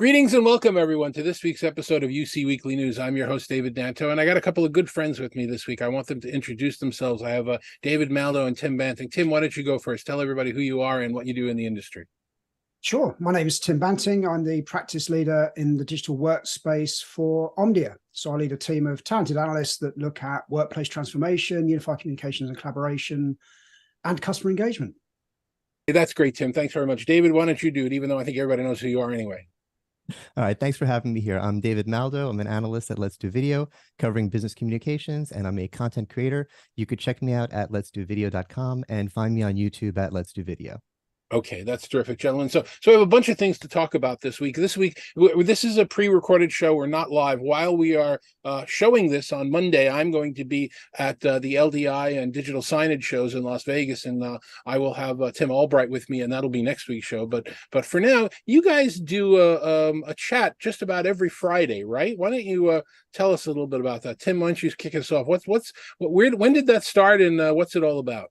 Greetings and welcome, everyone, to this week's episode of UC Weekly News. I'm your host, David Danto, and I got a couple of good friends with me this week. I want them to introduce themselves. I have David Maldow and Tim Banting. Tim, why don't you go first? Tell everybody who you are and what you do in the industry. Sure. My name is Tim Banting. I'm the practice leader in the digital workspace for Omdia. So I lead a team of talented analysts that look at workplace transformation, unified communications and collaboration, and customer engagement. That's great, Tim. Thanks very much. David, why don't you do it, even though I think everybody knows who you are anyway. All right, thanks for having me here. I'm David Maldow. I'm an analyst at Let's Do Video, covering business communications, and I'm a content creator. You could check me out at letsdovideo.com and find me on YouTube at Let's Do Video. Okay, that's terrific, gentlemen. So we have a bunch of things to talk about this week. This is a pre-recorded show. We're not live. While we are showing this on Monday, I'm going to be at the LDI and digital signage shows in Las Vegas, and I will have Tim Albright with me, and that'll be next week's show. But for now, you guys do a chat just about every Friday, right? Why don't you tell us a little bit about that, Tim? Why don't you kick us off? When did that start, and what's it all about?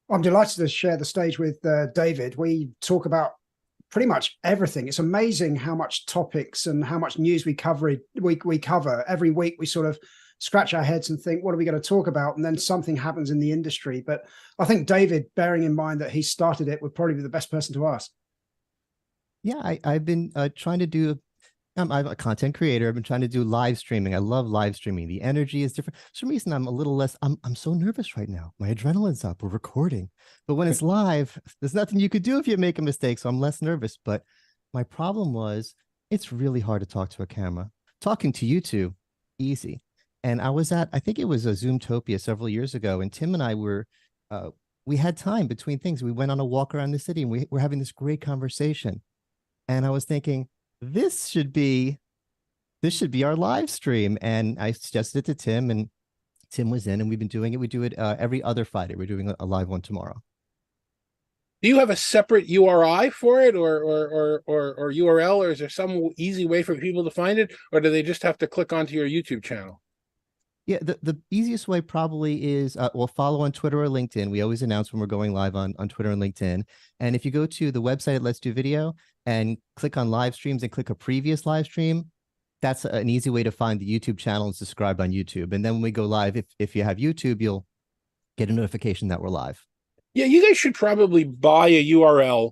I'm delighted to share the stage with David. We talk about pretty much everything. It's amazing how much topics and how much news we cover. Every week. We sort of scratch our heads and think, what are we going to talk about? And then something happens in the industry. But I think David, bearing in mind that he started it, would probably be the best person to ask. Yeah, I've been trying to do. I'm a content creator. I've been trying to do live streaming. I love live streaming. The energy is different. For some reason, I'm a little less. I'm so nervous right now. My adrenaline's up. We're recording, but when it's live, there's nothing you could do if you make a mistake. So I'm less nervous. But my problem was, it's really hard to talk to a camera. Talking to you two, easy. And I think it was a Zoomtopia several years ago, and Tim and I were, we had time between things. We went on a walk around the city, and we were having this great conversation. And I was thinking, this should be our live stream. And I suggested it to Tim, and Tim was in, and we've been doing it. We do it every other Friday. We're doing a live one tomorrow. Do you have a separate URI for it, or URL, or is there some easy way for people to find it, or do they just have to click onto your YouTube channel? Yeah, the easiest way probably is, follow on Twitter or LinkedIn. We always announce when we're going live on Twitter and LinkedIn. And if you go to the website at Let's Do Video and click on live streams and click a previous live stream, that's an easy way to find the YouTube channel and subscribe on YouTube. And then when we go live, if you have YouTube, you'll get a notification that we're live. Yeah, you guys should probably buy a URL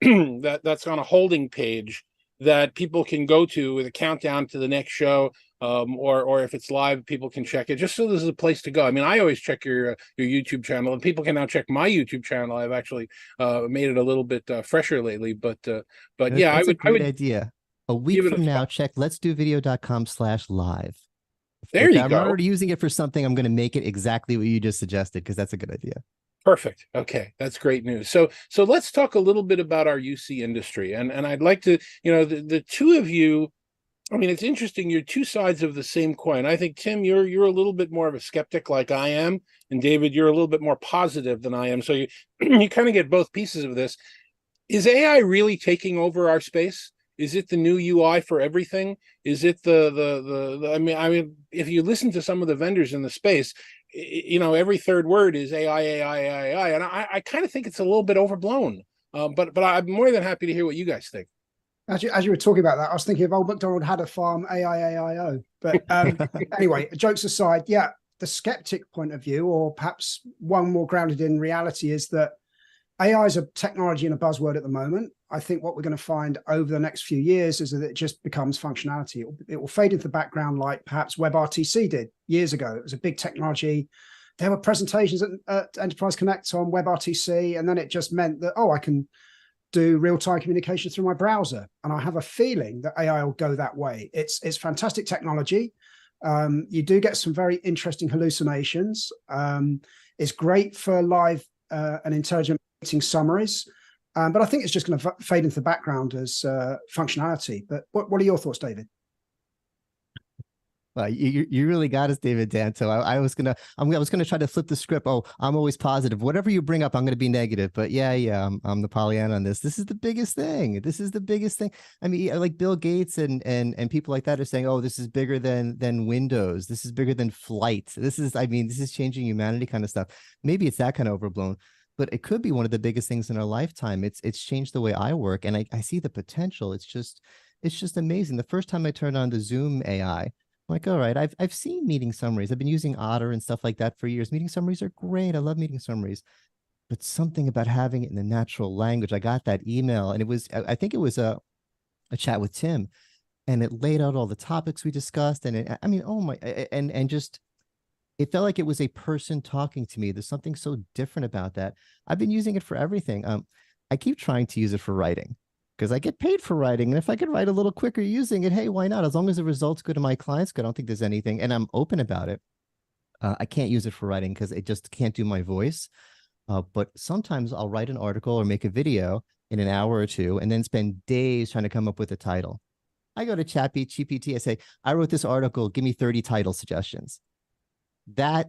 that's on a holding page that people can go to with a countdown to the next show. Or if it's live, people can check it, just so there's a place to go. I mean, I always check your YouTube channel, and people can now check my YouTube channel. I've actually made it a little bit fresher lately, but yeah, That's a great idea. A week from now, check letsdovideo.com/live. There you go. I'm already using it for something. I'm going to make it exactly what you just suggested, because that's a good idea. Perfect. Okay, that's great news. So let's talk a little bit about our UC industry, and I'd like to, the two of you. I mean, it's interesting. You're two sides of the same coin. I think, Tim, you're a little bit more of a skeptic like I am, and David, you're a little bit more positive than I am. So you you kind of get both pieces of this. Is AI really taking over our space? Is it the new UI for everything? Is it the I mean, if you listen to some of the vendors in the space, every third word is AI, AI, AI, and I kind of think it's a little bit overblown. But I'm more than happy to hear what you guys think. As you were talking about that, I was thinking of old MacDonald had a farm, AIAIO. But anyway, jokes aside, yeah, the skeptic point of view, or perhaps one more grounded in reality, is that AI is a technology and a buzzword at the moment. I think what we're going to find over the next few years is that it just becomes functionality. It will fade into the background like perhaps WebRTC did years ago. It was a big technology. There were presentations at Enterprise Connect on WebRTC, and then it just meant that, I can do real-time communication through my browser. And I have a feeling that AI will go that way. It's fantastic technology. You do get some very interesting hallucinations. It's great for live and intelligent meeting summaries. But I think it's just going to fade into the background as functionality. But what are your thoughts, David? Well, you really got us, David Danto. I was gonna try to flip the script. Oh, I'm always positive. Whatever you bring up, I'm gonna be negative. But yeah, I'm the Pollyanna on this. This is the biggest thing. This is the biggest thing. I mean, like Bill Gates and people like that are saying, oh, this is bigger than Windows. This is bigger than flight. This is changing humanity kind of stuff. Maybe it's that kind of overblown, but it could be one of the biggest things in our lifetime. It's changed the way I work, and I see the potential. It's just it's just amazing. The first time I turned on the Zoom AI, I'm like, all right, I've seen meeting summaries. I've been using Otter and stuff like that for years. Meeting summaries are great. I love meeting summaries. But something about having it in the natural language. I got that email, and it was, I think it was a chat with Tim, and it laid out all the topics we discussed. And I mean, oh my, and just, it felt like it was a person talking to me. There's something so different about that. I've been using it for everything. I keep trying to use it for writing because I get paid for writing. And if I could write a little quicker using it, hey, why not? As long as the results go to my clients, I don't think there's anything. And I'm open about it. I can't use it for writing because it just can't do my voice. But sometimes I'll write an article or make a video in an hour or two and then spend days trying to come up with a title. I go to ChatGPT, I say, I wrote this article, give me 30 title suggestions. That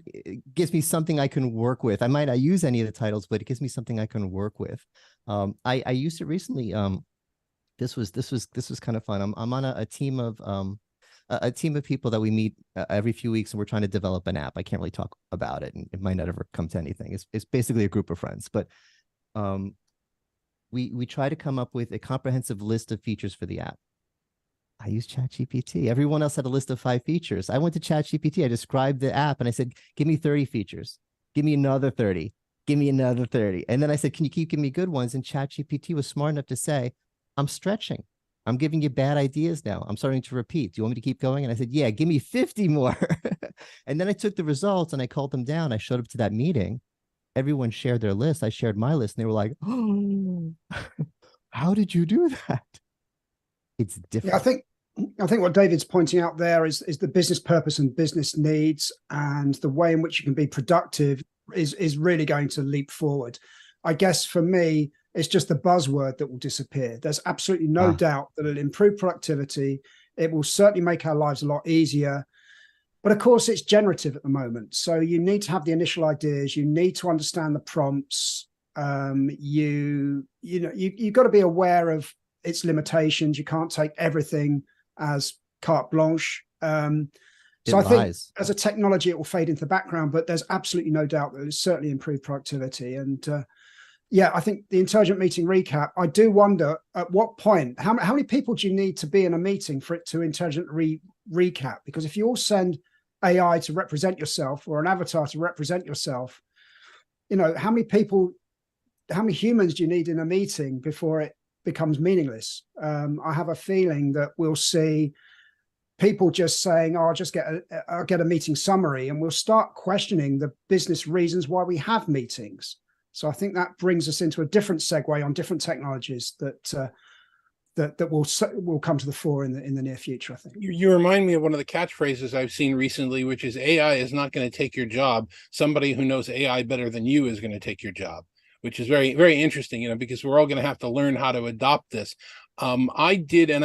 gives me something I can work with. I might not use any of the titles, but it gives me something I can work with. I used it recently. This was kind of fun. I'm on a team of people that we meet every few weeks, and we're trying to develop an app. I can't really talk about it, and it might not ever come to anything. It's basically a group of friends, but we try to come up with a comprehensive list of features for the app. I use ChatGPT. Everyone else had a list of 5 features. I went to ChatGPT. I described the app and I said, give me 30 features. Give me another 30. Give me another 30. And then I said, can you keep giving me good ones? And ChatGPT was smart enough to say, I'm stretching. I'm giving you bad ideas now. I'm starting to repeat. Do you want me to keep going? And I said, yeah, give me 50 more. And then I took the results and I called them down. I showed up to that meeting. Everyone shared their list. I shared my list and they were like, oh, how did you do that? It's different. Yeah, I think what David's pointing out there is the business purpose and business needs, and the way in which you can be productive is really going to leap forward. I guess for me, it's just the buzzword that will disappear. There's absolutely no doubt that it'll improve productivity. It will certainly make our lives a lot easier. But of course, it's generative at the moment. So you need to have the initial ideas. You need to understand the prompts. You've got to be aware of its limitations. You can't take everything as carte blanche. So I think as a technology, it will fade into the background, but there's absolutely no doubt that it's certainly improved productivity. And yeah, I think the intelligent meeting recap, I do wonder at what point, how many people do you need to be in a meeting for it to intelligently recap? Because if you all send AI to represent yourself or an avatar to represent yourself, how many humans do you need in a meeting before it becomes meaningless? I have a feeling that we'll see people just saying, oh, I'll get a meeting summary, and we'll start questioning the business reasons why we have meetings. So I think that brings us into a different segue on different technologies that will come to the fore in the near future, I think. You remind me of one of the catchphrases I've seen recently, which is AI is not going to take your job. Somebody who knows AI better than you is going to take your job, which is very, very interesting, because we're all going to have to learn how to adopt this. I did, and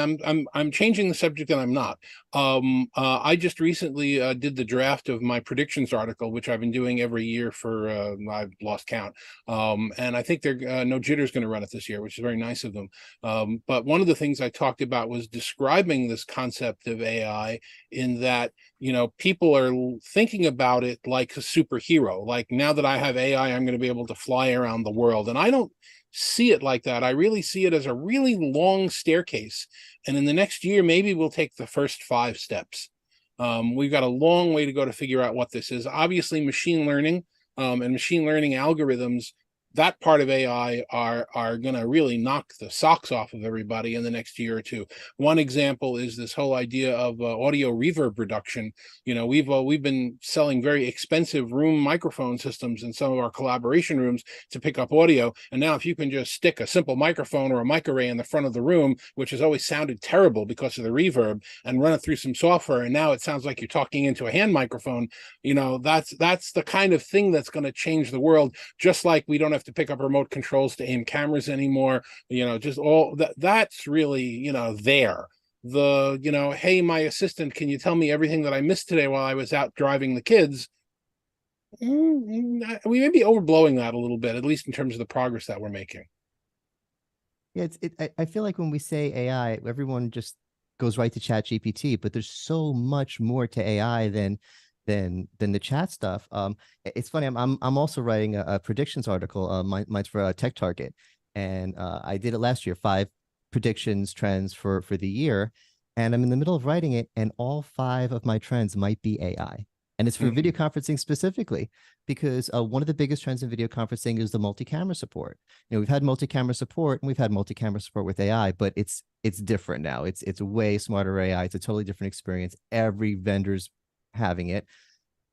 I'm changing the subject, and I'm not. I just recently did the draft of my predictions article, which I've been doing every year for I've lost count. And I think they're No Jitter's going to run it this year, which is very nice of them. But one of the things I talked about was describing this concept of AI in that, people are thinking about it like a superhero. Like, now that I have AI, I'm going to be able to fly around the world. And I don't see it like that. I really see it as a really long staircase. And in the next year, maybe we'll take the first 5 steps. We've got a long way to go to figure out what this is. Obviously, machine learning and machine learning algorithms, that part of AI are going to really knock the socks off of everybody in the next year or two. One example is this whole idea of audio reverb reduction. We've been selling very expensive room microphone systems in some of our collaboration rooms to pick up audio. And now if you can just stick a simple microphone or a mic array in the front of the room, which has always sounded terrible because of the reverb, and run it through some software, and now it sounds like you're talking into a hand microphone, that's the kind of thing that's going to change the world. Just like we don't have to pick up remote controls to aim cameras anymore, just all that's really, there. Hey, my assistant, can you tell me everything that I missed today while I was out driving the kids? We may be overblowing that a little bit, at least in terms of the progress that we're making. Yeah, I feel like when we say AI, everyone just goes right to ChatGPT, but there's so much more to AI than the chat stuff. It's funny. I'm also writing a predictions article. Mine's for Tech Target, and I did it last year. predictions, trends for the year, and I'm in the middle of writing it, and all 5 of my trends might be AI. And it's for video conferencing specifically, because one of the biggest trends in video conferencing is the multi-camera support. We've had multi-camera support and we've had multi-camera support with AI, but it's different now. It's way smarter AI. It's a totally different experience. Every vendor's having it.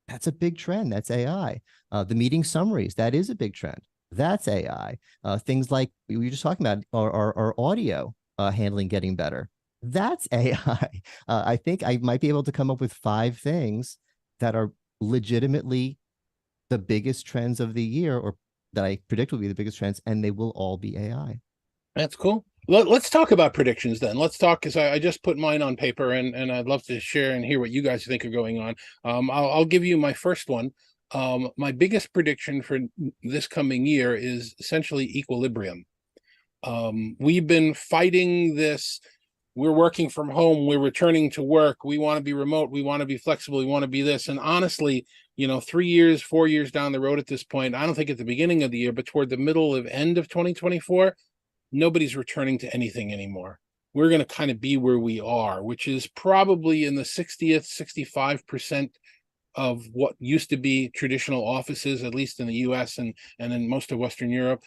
That's a big trend. That's AI. The meeting summaries, that is a big trend. That's AI. Things like we were just talking about, our audio handling getting better. That's AI. I think I might be able to come up with 5 things that are legitimately the biggest trends of the year, or that I predict will be the biggest trends, and they will all be AI. That's cool. Let's talk about predictions then. Let's talk, because I just put mine on paper, and I'd love to share and hear what you guys think are going on. I'll give you my first one. My biggest prediction for this coming year is essentially equilibrium. We've been fighting this. We're working from home. We're returning to work. We want to be remote. We want to be flexible. We want to be this. And honestly, 3 years, 4 years down the road at this point, I don't think at the beginning of the year, but toward the middle of end of 2024, nobody's returning to anything anymore. We're going to kind of be where we are, which is probably in the 60th, 65% of what used to be traditional offices, at least in the US and in most of Western Europe.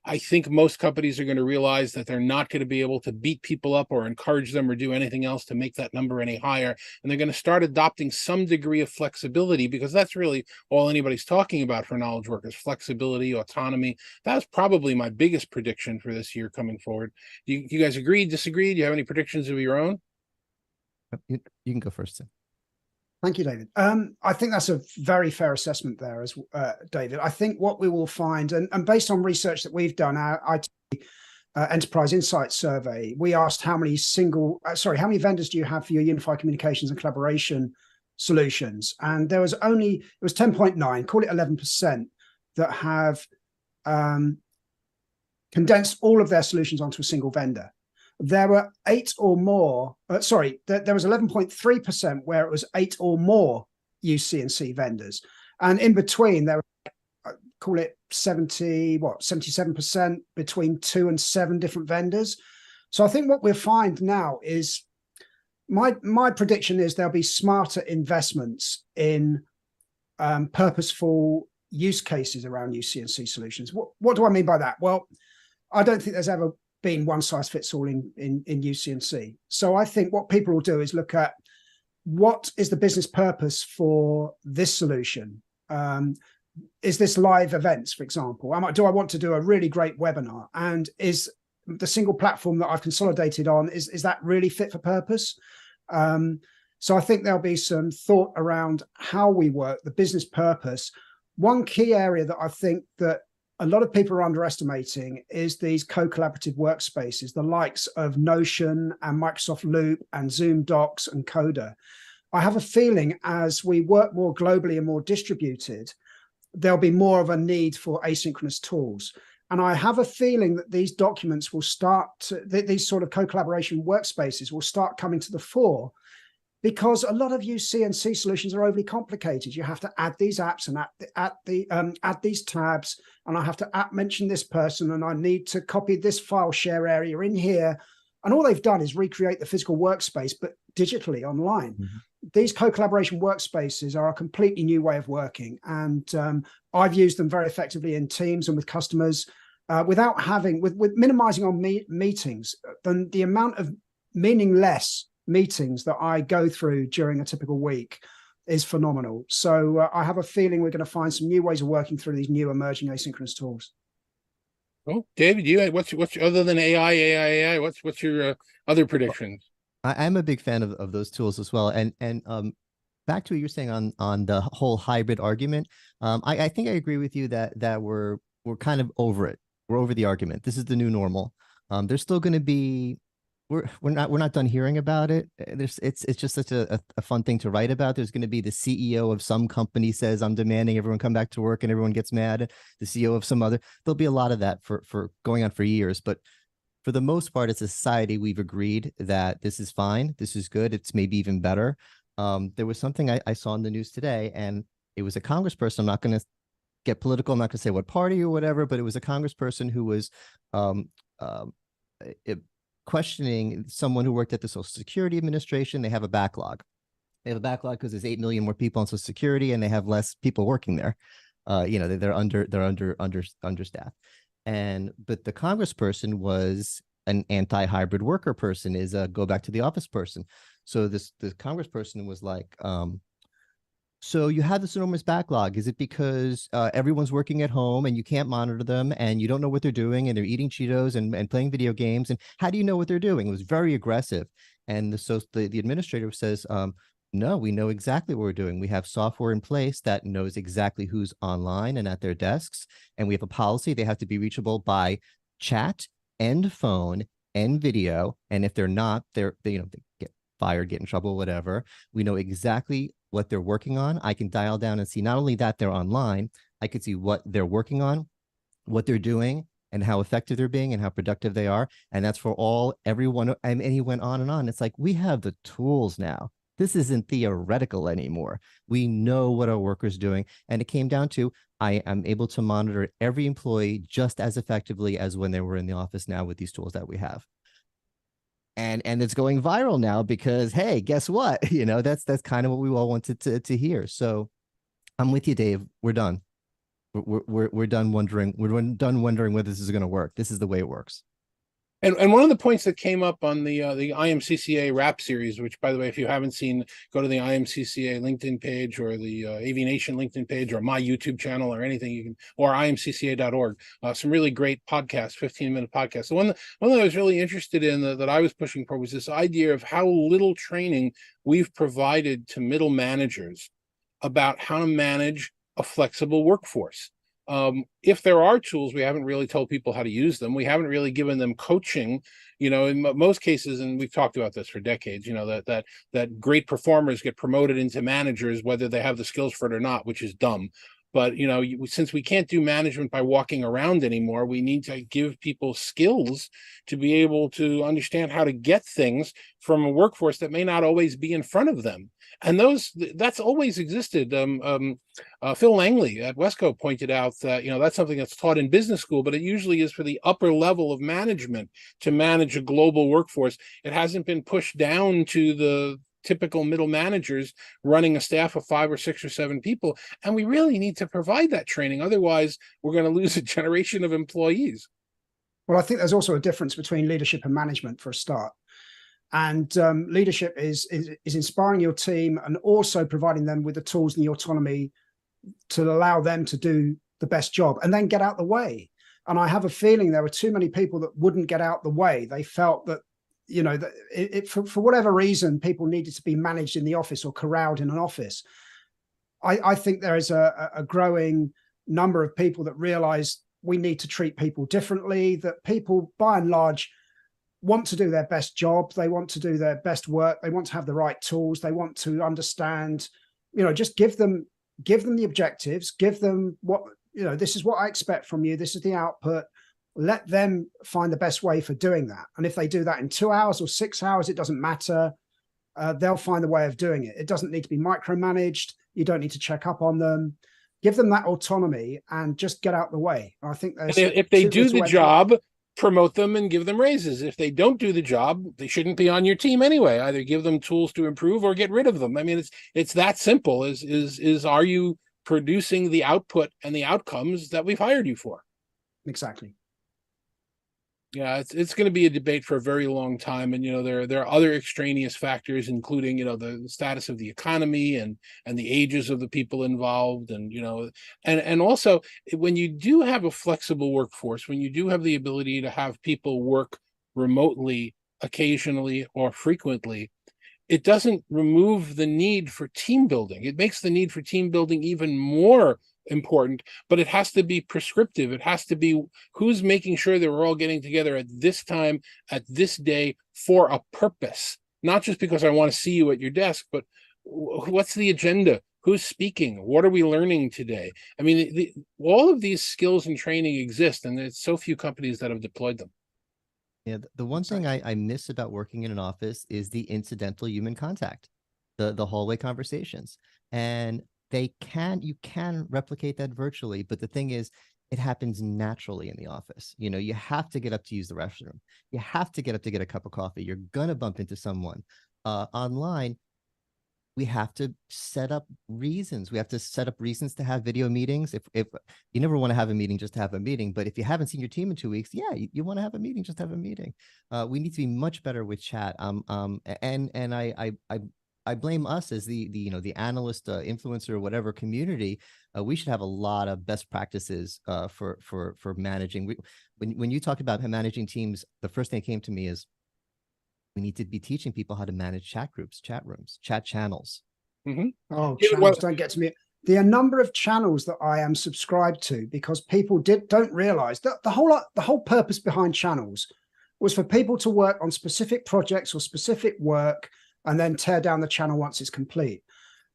I think most companies are going to realize that they're not going to be able to beat people up or encourage them or do anything else to make that number any higher. And they're going to start adopting some degree of flexibility, because that's really all anybody's talking about for knowledge workers: flexibility, autonomy. That's probably my biggest prediction for this year coming forward. Do you guys agree, disagree? Do you have any predictions of your own? You can go first, Tim. Thank you, David. I think that's a very fair assessment there, as David. I think what we will find, and based on research that we've done, our IT Enterprise Insight Survey, we asked how many vendors do you have for your unified communications and collaboration solutions? And it was 10.9, call it 11%, that have condensed all of their solutions onto a single vendor. There were 8 or more, there was 11.3% where it was 8 or more UC&C vendors. And in between, there were, call it 77% between 2 and 7 different vendors. So I think what we'll find now is, my prediction is there'll be smarter investments in purposeful use cases around UC&C solutions. What do I mean by that? Well, I don't think there's ever been one size fits all in UC&C. So I think what people will do is look at, what is the business purpose for this solution? Is this live events, for example? Do I want to do a really great webinar? And is the single platform that I've consolidated on, is that really fit for purpose? So I think there'll be some thought around how we work, the business purpose. One key area that I think that a lot of people are underestimating is these co-collaborative workspaces, the likes of Notion and Microsoft Loop and Zoom Docs and Coda. I have a feeling, as we work more globally and more distributed, there'll be more of a need for asynchronous tools. And I have a feeling that these documents will these sort of co-collaboration workspaces will start coming to the fore, because a lot of UC&C solutions are overly complicated. You have to add these apps and add these tabs, and I have to mention this person, and I need to copy this file share area in here. And all they've done is recreate the physical workspace, but digitally online. Mm-hmm. These co-collaboration workspaces are a completely new way of working. And I've used them very effectively in Teams and with customers without having, with minimizing on meetings. Then the amount of meaningless meetings that I go through during a typical week is phenomenal. So I have a feeling we're going to find some new ways of working through these new emerging asynchronous tools. Oh, David, what's other than AI, what's your other predictions? I'm a big fan of those tools as well. And back to what you're saying on the whole hybrid argument, I think I agree with you that we're kind of over it. We're over the argument. This is the new normal. There's still going to be, we're not done hearing about it. It's just such a fun thing to write about. There's going to be the CEO of some company says, I'm demanding everyone come back to work, and everyone gets mad. The CEO of some other, there'll be a lot of that for going on for years. But for the most part, as a society, we've agreed that this is fine. This is good. It's maybe even better. There was something I saw in the news today, and it was a congressperson. I'm not going to get political. I'm not going to say what party or whatever, but it was a congressperson who was questioning someone who worked at the Social Security Administration. They have a backlog. They have a backlog because there's 8 million more people on Social Security, and they have less people working there. They're understaffed. But the congressperson was an anti-hybrid worker person, is a go back to the office person. So the congressperson was like, so you have this enormous backlog. Is it because everyone's working at home and you can't monitor them and you don't know what they're doing and they're eating Cheetos and playing video games? And how do you know what they're doing? It was very aggressive. And the administrator says, no, we know exactly what we're doing. We have software in place that knows exactly who's online and at their desks. And we have a policy. They have to be reachable by chat and phone and video. And if they're not, they get fired, get in trouble, whatever. We know exactly what they're working on. I can dial down and see not only that they're online, I could see what they're working on, what they're doing, and how effective they're being and how productive they are. And that's for everyone. And he went on and on. It's like, we have the tools now. This isn't theoretical anymore. We know what our workers are doing. And it came down to, I am able to monitor every employee just as effectively as when they were in the office now with these tools that we have. And it's going viral now because, hey, guess what? That's kind of what we all wanted to hear. So I'm with you, Dave. We're done. We're done wondering. We're done wondering whether this is going to work. This is the way it works. And one of the points that came up on the IMCCA rap series, which, by the way, if you haven't seen, go to the IMCCA LinkedIn page or the AV Nation LinkedIn page or my YouTube channel or anything, you can, or imcca.org. Some really great podcasts, 15-minute podcasts. The one that I was really interested in that I was pushing for was this idea of how little training we've provided to middle managers about how to manage a flexible workforce. If there are tools, we haven't really told people how to use them. We haven't really given them coaching, in most cases, and we've talked about this for decades, that great performers get promoted into managers, whether they have the skills for it or not, which is dumb. But, since we can't do management by walking around anymore, we need to give people skills to be able to understand how to get things from a workforce that may not always be in front of them. And that's always existed. Phil Langley at Wesco pointed out that, that's something that's taught in business school, but it usually is for the upper level of management to manage a global workforce. It hasn't been pushed down to the typical middle managers running a staff of 5 or 6 or 7 people. And we really need to provide that training. Otherwise, we're going to lose a generation of employees. Well, I think there's also a difference between leadership and management for a start. And leadership is inspiring your team and also providing them with the tools and the autonomy to allow them to do the best job and then get out the way. And I have a feeling there were too many people that wouldn't get out the way. They felt that, for whatever reason, people needed to be managed in the office or corralled in an office. I think there is a growing number of people that realize we need to treat people differently, that people, by and large, want to do their best job. They want to do their best work. They want to have the right tools. They want to understand, just give them the objectives, give them what, this is what I expect from you. This is the output. Let them find the best way for doing that. And if they do that in 2 hours or 6 hours, it doesn't matter. They'll find a way of doing it. It doesn't need to be micromanaged. You don't need to check up on them. Give them that autonomy and just get out the way. I think if they do the job, promote them and give them raises. If they don't do the job, they shouldn't be on your team anyway. Either give them tools to improve or get rid of them. I mean, it's that simple. Are you producing the output and the outcomes that we've hired you for? Exactly. Yeah, it's going to be a debate for a very long time, and there are other extraneous factors, including the status of the economy and the ages of the people involved, and also when you do have a flexible workforce, when you do have the ability to have people work remotely occasionally or frequently, it doesn't remove the need for team building. It makes the need for team building even more important, but it has to be prescriptive. It has to be who's making sure that we're all getting together at this time, at this day, for a purpose, not just because I want to see you at your desk, but what's the agenda? Who's speaking? What are we learning today? I mean, all of these skills and training exist, and there's so few companies that have deployed them. Yeah, the one thing I miss about working in an office is the incidental human contact, the hallway conversations. And you can replicate that virtually, but the thing is, it happens naturally in the office. You know, you have to get up to use the restroom. You have to get up to get a cup of coffee. You're going to bump into someone. Online, we have to set up reasons. We have to set up reasons to have video meetings. If you never want to have a meeting just to have a meeting, but if you haven't seen your team in 2 weeks, yeah, you want to have a meeting, just have a meeting. We need to be much better with chat. And I blame us as the you know, the analyst, influencer, or whatever community. We should have a lot of best practices for managing. When you talked about managing teams, the first thing that came to me is we need to be teaching people how to manage chat groups, chat rooms, chat channels. Mm-hmm. Oh, channels, don't get to me. The number of channels that I am subscribed to, because people don't realize that the whole purpose behind channels was for people to work on specific projects or specific work and then tear down the channel once it's complete.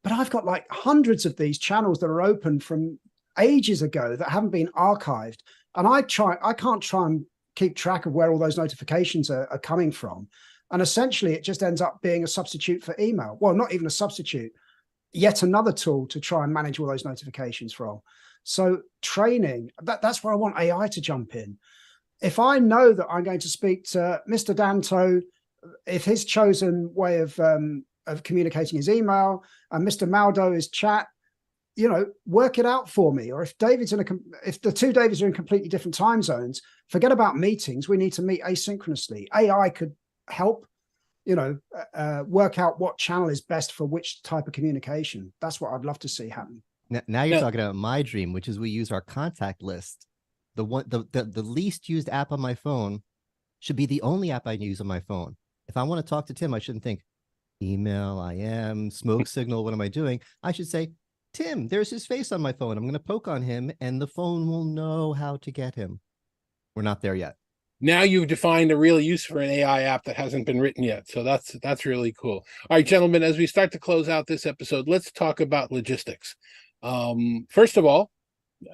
But I've got like hundreds of these channels that are open from ages ago that haven't been archived. And I can't try and keep track of where all those notifications are coming from. And essentially, it just ends up being a substitute for email. Well, not even a substitute, yet another tool to try and manage all those notifications from. So training, that's where I want AI to jump in. If I know that I'm going to speak to Mr. Danto, if his chosen way of communicating is email and Mr. Maldow is chat, you know, work it out for me. Or if if the two Davids are in completely different time zones, forget about meetings. We need to meet asynchronously. AI could help, you know, work out what channel is best for which type of communication. That's what I'd love to see happen. Now you're talking about my dream, which is we use our contact list. The least used app on my phone should be the only app I use on my phone. If I want to talk to Tim, I shouldn't think email, smoke signal, what am I doing? I should say, Tim, there's his face on my phone. I'm going to poke on him and the phone will know how to get him. We're not there yet. Now you've defined a real use for an AI app that hasn't been written yet. So that's really cool. All right, gentlemen, as we start to close out this episode, let's talk about logistics. First of all,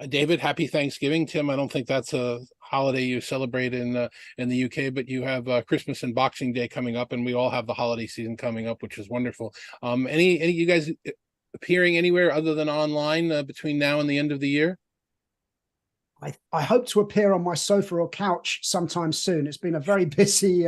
David, happy Thanksgiving. Tim, I don't think that's a holiday you celebrate in the UK, but you have Christmas and Boxing Day coming up, and we all have the holiday season coming up, which is wonderful. Any you guys appearing anywhere other than online between now and the end of the year? I hope to appear on my sofa or couch sometime soon. It's been a very busy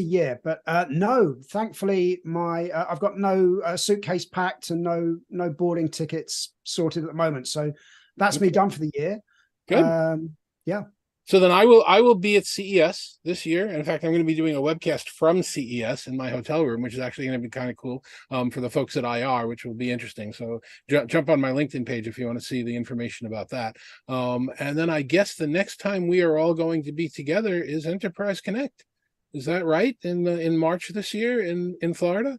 year, but no, thankfully I've got no suitcase packed and no boarding tickets sorted at the moment. So that's me done for the year. Good. Yeah. So then I will be at CES this year. In fact, I'm going to be doing a webcast from CES in my hotel room, which is actually going to be kind of cool for the folks at IR, which will be interesting. So jump on my LinkedIn page if you want to see the information about that. And then I guess the next time we are all going to be together is Enterprise Connect. Is that right? In March this year in Florida?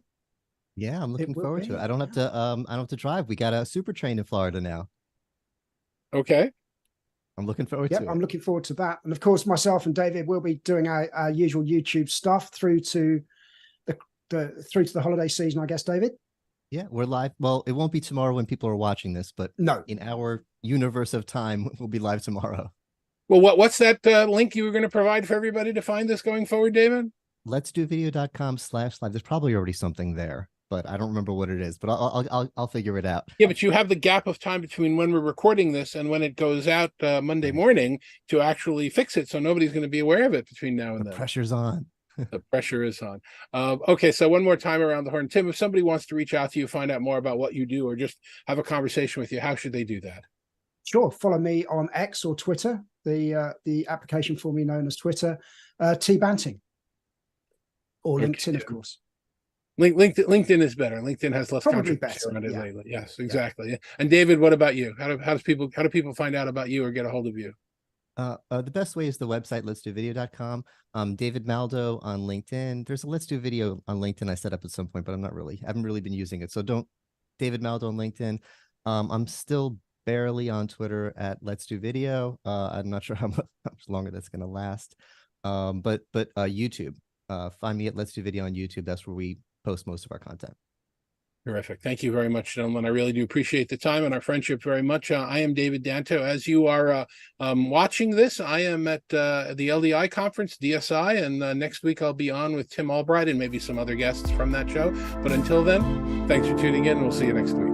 Yeah, I'm looking forward to it. I don't have to drive. We got a super train in Florida now. Okay. I'm looking forward to it. I'm looking forward to that. And of course, myself and David will be doing our usual YouTube stuff through to the holiday season, I guess, David. Yeah, we're live. Well, it won't be tomorrow when people are watching this, but no, in our universe of time, we'll be live tomorrow. Well, what's that link you were going to provide for everybody to find this going forward, David? letsdovideo.com/live. There's probably already something there, but I don't remember what it is, but I'll figure it out. Yeah, but you have the gap of time between when we're recording this and when it goes out Monday morning to actually fix it. So nobody's going to be aware of it between now and then. The pressure's on. The pressure is on. Okay, so one more time around the horn. Tim, if somebody wants to reach out to you, find out more about what you do, or just have a conversation with you, how should they do that? Sure. Follow me on X or Twitter, the application formerly known as Twitter, T Banting, or LinkedIn, of course. LinkedIn is better. LinkedIn has less controversy around it lately. Yes, exactly. Yeah. And David, what about you? How do people find out about you or get a hold of you? The best way is the website letsdovideo.com. David Maldow on LinkedIn. There's a Let's Do Video on LinkedIn I set up at some point, but I haven't really been using it. So David Maldow on LinkedIn. I'm still barely on Twitter at Let's Do Video. I'm not sure how much longer that's going to last. But YouTube. Find me at Let's Do Video on YouTube. That's where we post most of our content. Terrific. Thank you very much, gentlemen. I really do appreciate the time and our friendship very much. I am David Danto. As you are watching this, I am at the LDI conference, DSI, and next week I'll be on with Tim Albright and maybe some other guests from that show. But until then, thanks for tuning in, and we'll see you next week.